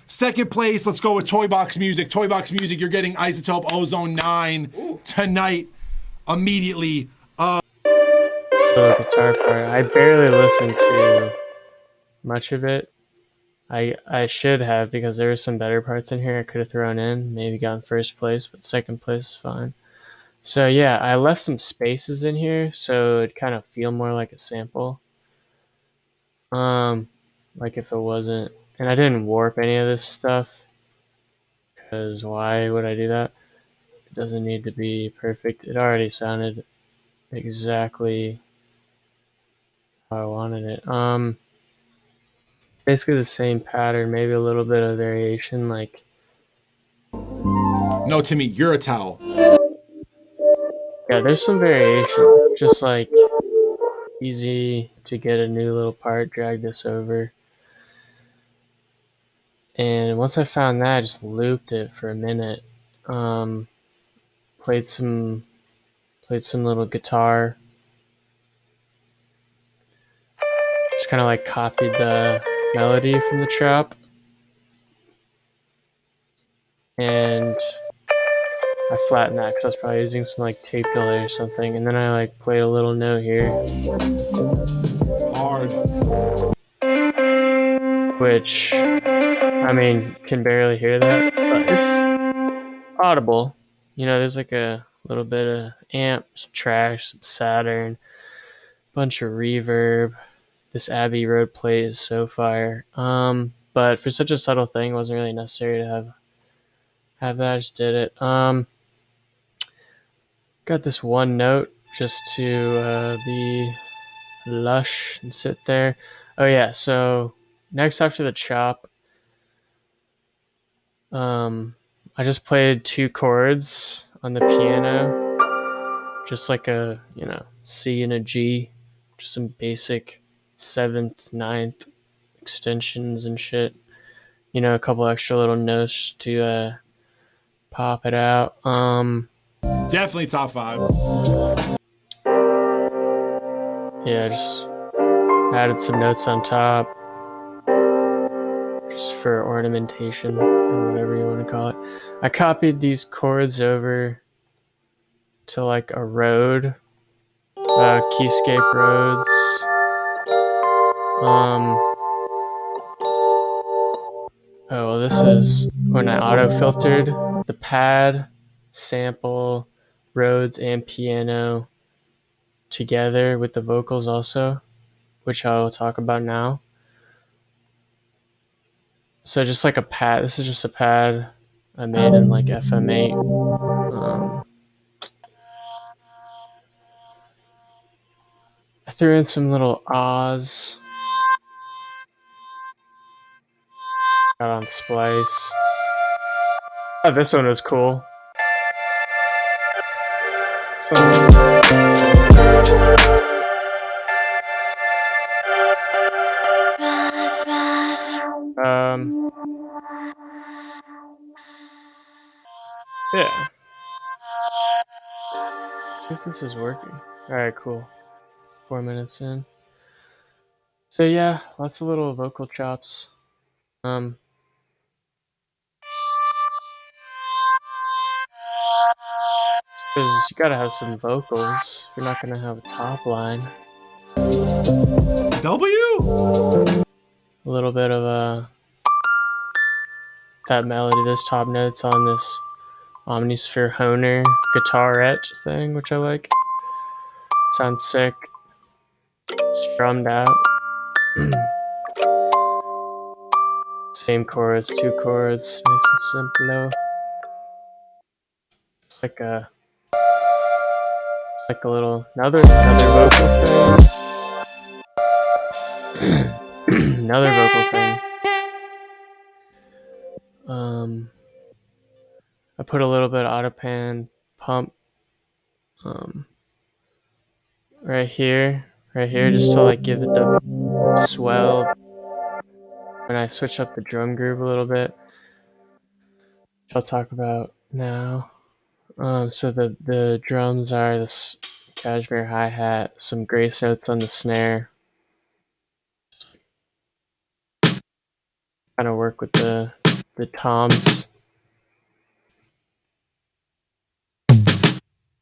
Second place, let's go with Toy Box Music. Toy Box Music, you're getting iZotope Ozone 9 tonight, immediately. So the guitar part, I barely listened to much of it. I should have, because there were some better parts in here I could have thrown in. Maybe gotten first place, but second place is fine. So yeah, I left some spaces in here so it'd kind of feel more like a sample. Like if it wasn't, and I didn't warp any of this stuff, because why would I do that? It doesn't need to be perfect. It already sounded exactly how I wanted it. Basically the same pattern, maybe a little bit of variation, like No, Timmy, you're a towel. yeah, there's some variation. Just like easy to get a new little part, drag this over. And once I found that, I just looped it for a minute. Um, played some little guitar. Just kind of like copied the melody from the trap. And I flattened that because I was probably using some like tape delay or something. And then I like played a little note here. Hard. Which, I mean, can barely hear that, but it's audible. You know, there's like a little bit of amp, some trash, some Saturn, bunch of reverb. This Abbey Road plate is so fire. But for such a subtle thing, it wasn't really necessary to have that. I just did it. Got this one note just to be lush and sit there. Oh yeah, so next after the chop, I just played 2 chords on the piano, just like a C and a G, just some basic 7th, 9th extensions and shit. A couple extra little notes to pop it out. Definitely top 5. Yeah, just added some notes on top, just for ornamentation or whatever you want to call it. I copied these chords over to like a road, Keyscape Roads. Oh, well, this is when I auto filtered the pad, sample, Rhodes, and piano together with the vocals also, which I will talk about now. So just like a pad, this is just a pad I made in like FM8. I threw in some little ahs. Got on Splice. Oh, this one was cool. Yeah. Let's see if this is working. Alright, cool. 4 minutes in. So yeah, lots of little vocal chops. Because you gotta have some vocals if you're not gonna have a top line. W? A little bit of that melody, those top notes on this Omnisphere Honer guitarette thing, which I like. Sounds sick. Strummed out. Same chords, 2 chords, nice and simple. It's like a little another vocal thing. Another vocal thing. I put a little bit of autopan pump right here, just to like give it the swell when I switch up the drum groove a little bit, which I'll talk about now. So the drums are this cashmere hi-hat, some grace notes on the snare. Kind of work with the the toms.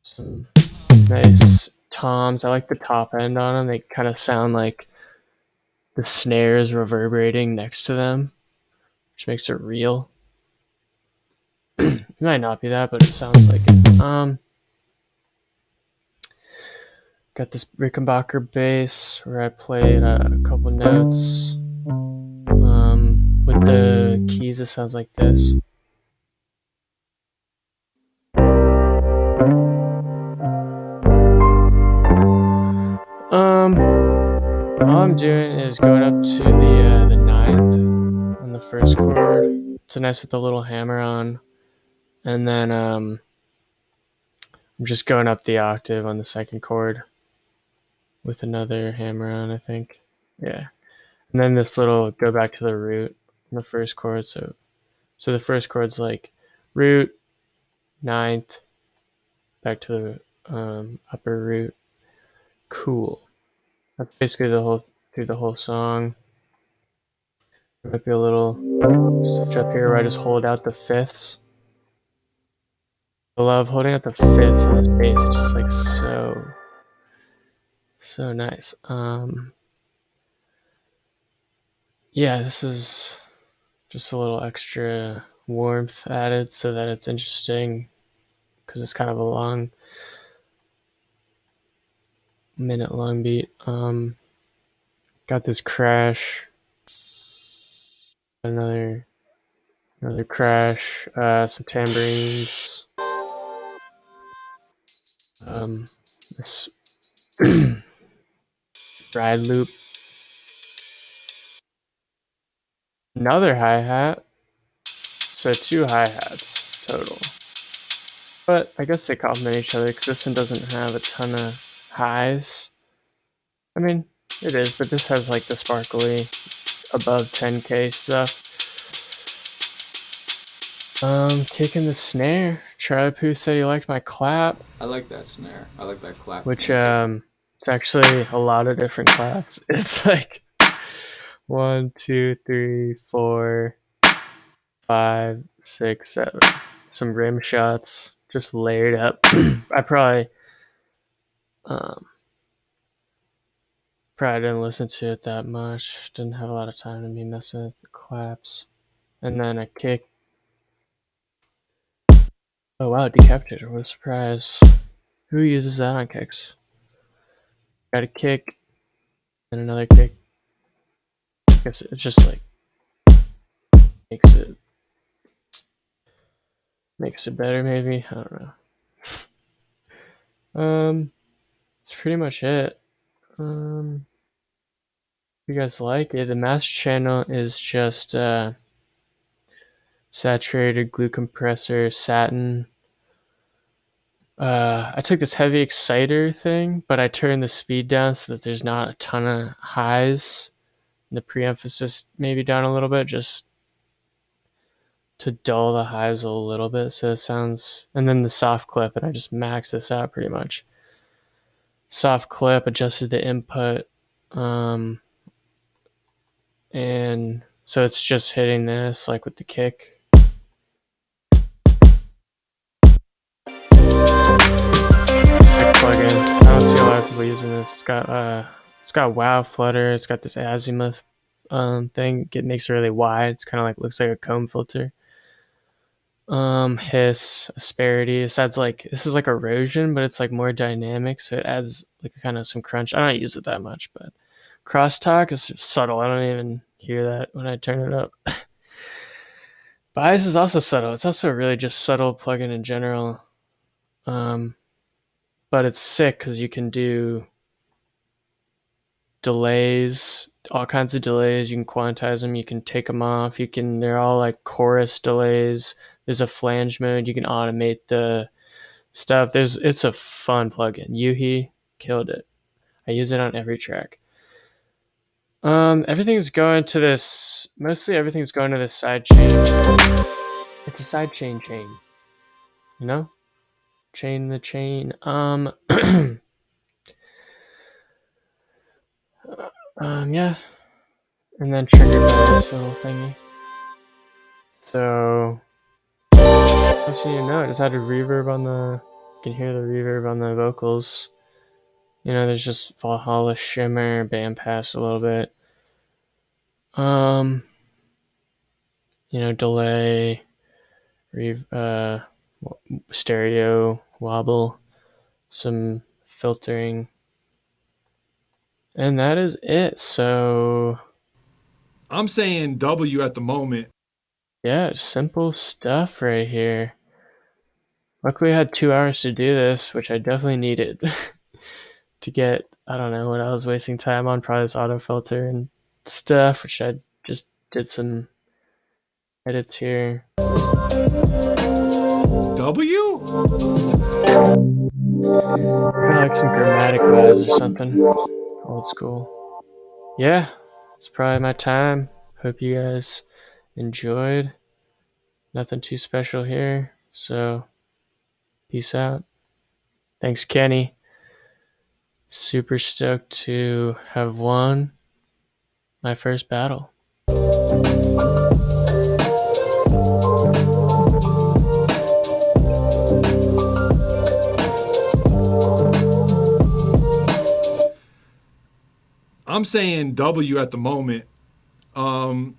Some nice toms. I like the top end on them. They kind of sound like the snares reverberating next to them, which makes it real. It might not be that, but it sounds like it. Got this Rickenbacker bass where I played a couple notes. With the keys, it sounds like this. All I'm doing is going up to the ninth on the first chord. It's a nice with the little hammer on, and then I'm just going up the octave on the second chord with another hammer on, I think. Yeah, and then this little go back to the root on the first chord. So the first chord's like root, ninth, back to the upper root. Cool. That's basically through the whole song. There might be a little switch up here where I just hold out the fifths. I love holding out the fifths on this bass. It's just like so nice. Yeah, this is just a little extra warmth added so that it's interesting because it's kind of a long minute long beat. Got this crash, another crash, some tambourines, this ride loop, another hi-hat, so 2 hi-hats total. But I guess they complement each other because this one doesn't have a ton of highs. I mean, it is, but this has like the sparkly above 10k stuff. Kicking the snare. Charlie Puth said he liked my clap. I like that snare. I like that clap. Which it's actually a lot of different claps. It's like 1, 2, 3, 4, 5, 6, 7. Some rim shots just layered up. I probably didn't listen to it that much. Didn't have a lot of time to be messing with the claps. And then a kick. Oh wow, decapitator. What a surprise. Who uses that on kicks? Got a kick. And another kick. I guess it just like makes it better maybe. I don't know. That's pretty much it. If you guys like it, the master channel is just saturated glue compressor satin. I took this heavy exciter thing, but I turned the speed down so that there's not a ton of highs. And the pre-emphasis maybe down a little bit, just to dull the highs a little bit so it sounds. And then the soft clip, and I just maxed this out pretty much. Soft clip, adjusted the input, and so it's just hitting this like with the kick. Sick plugin. I don't see a lot of people using this. It's got wow flutter. It's got this azimuth thing. It makes it really wide. It's kind of like looks like a comb filter. Hiss, asperity. This is like erosion, but it's like more dynamic, so it adds like kind of some crunch. I don't use it that much, but crosstalk is subtle. I don't even hear that when I turn it up. Bias is also subtle. It's also a really just subtle plugin in general. But it's sick because you can do delays, all kinds of delays. You can quantize them. You can take them off. They're all like chorus delays. There's a flange mode. You can automate the stuff. It's a fun plugin. Yuhi killed it. I use it on every track. Everything's going to this. Mostly everything's going to this side chain. It's a side chain, you know, chain the chain. Yeah, and then triggered by this little thingy. So, actually, no, I just had a reverb on the. You can hear the reverb on the vocals. You know, there's just Valhalla shimmer, bandpass a little bit. You know, delay, stereo wobble, some filtering, and that is it. So I'm saying W at the moment. yeah, simple stuff right here. Luckily, I had 2 hours to do this, which I definitely needed to get. I don't know what I was wasting time on, probably this auto filter and stuff, which I just did some edits here. W? Kind of like some dramatic vibes or something. Old school. Yeah, it's probably my time. Hope you guys enjoyed. Nothing too special here. So, peace out. Thanks, Kenny. Super stoked to have won my first battle. I'm saying W at the moment.